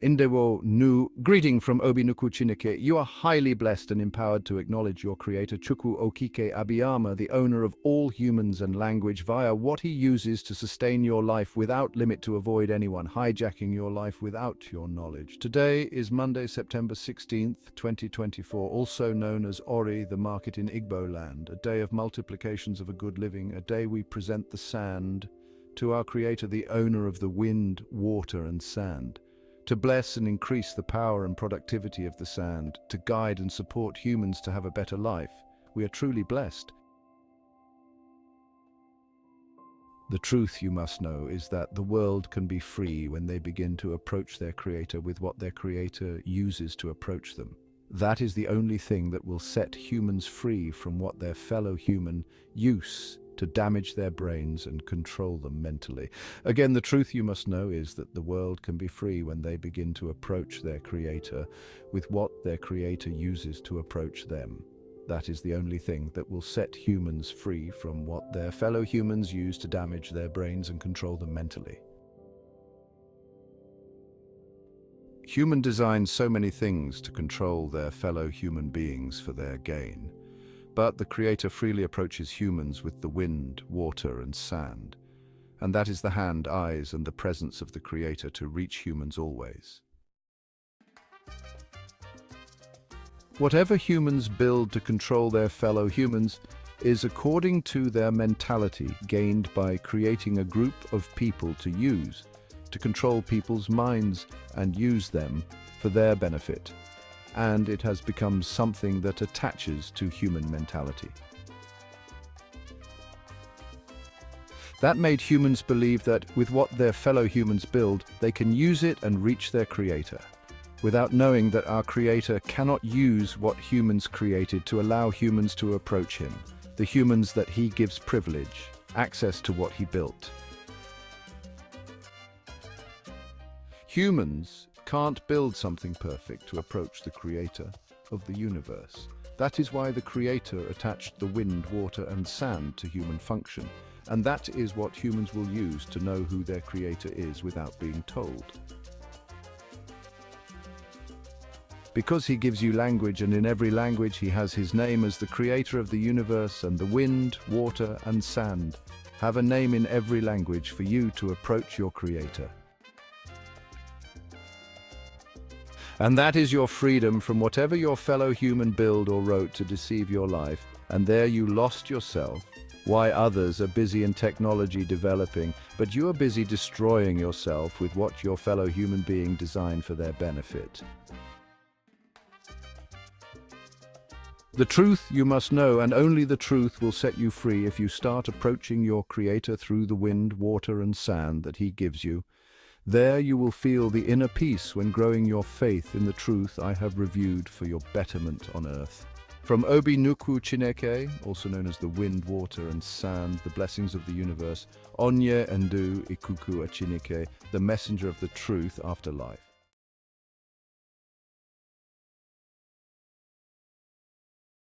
Indewo Nu, greeting from Obi Nnukwu Chineke. You are highly blessed and empowered to acknowledge your creator, Chukwu Okike Abiama, the owner of all humans and language, via what he uses to sustain your life without limit, to avoid anyone hijacking your life without your knowledge. Today is Monday, September 16th, 2024, also known as Orie, the market in Igbo land, a day of multiplications of a good living, a day we present the sand to our creator, the owner of the wind, water and sand, to bless and increase the power and productivity of the sand, to guide and support humans to have a better life. We are truly blessed. The truth you must know is that the world can be free when they begin to approach their creator with what their creator uses to approach them. That is the only thing that will set humans free from what their fellow human use to damage their brains and control them mentally. Again, the truth you must know is that the world can be free when they begin to approach their creator with what their creator uses to approach them. That is the only thing that will set humans free from what their fellow humans use to damage their brains and control them mentally. Human designs so many things to control their fellow human beings for their gain. But the Creator freely approaches humans with the wind, water and sand. And that is the hand, eyes and the presence of the Creator to reach humans always. Whatever humans build to control their fellow humans is according to their mentality gained by creating a group of people to use, to control people's minds and use them for their benefit. And it has become something that attaches to human mentality. That made humans believe that with what their fellow humans build, they can use it and reach their creator, without knowing that our creator cannot use what humans created to allow humans to approach him, the humans that he gives privilege, access to what he built. Humans can't build something perfect to approach the creator of the universe. That is why the creator attached the wind, water and sand to human function, and that is what humans will use to know who their creator is without being told. Because he gives you language, and in every language he has his name as the creator of the universe, and the wind, water and sand have a name in every language for you to approach your creator. And that is your freedom from whatever your fellow human build or wrote to deceive your life, and there you lost yourself. Why others are busy in technology developing, but you are busy destroying yourself with what your fellow human being designed for their benefit. The truth you must know, and only the truth will set you free if you start approaching your creator through the wind, water and sand that he gives you. There you will feel the inner peace when growing your faith in the truth I have reviewed for your betterment on earth. From Obi Nnukwu Chineke, also known as the wind, water and sand, the blessings of the universe, Onye Ndu Ikuku Chineke, the messenger of the truth after life.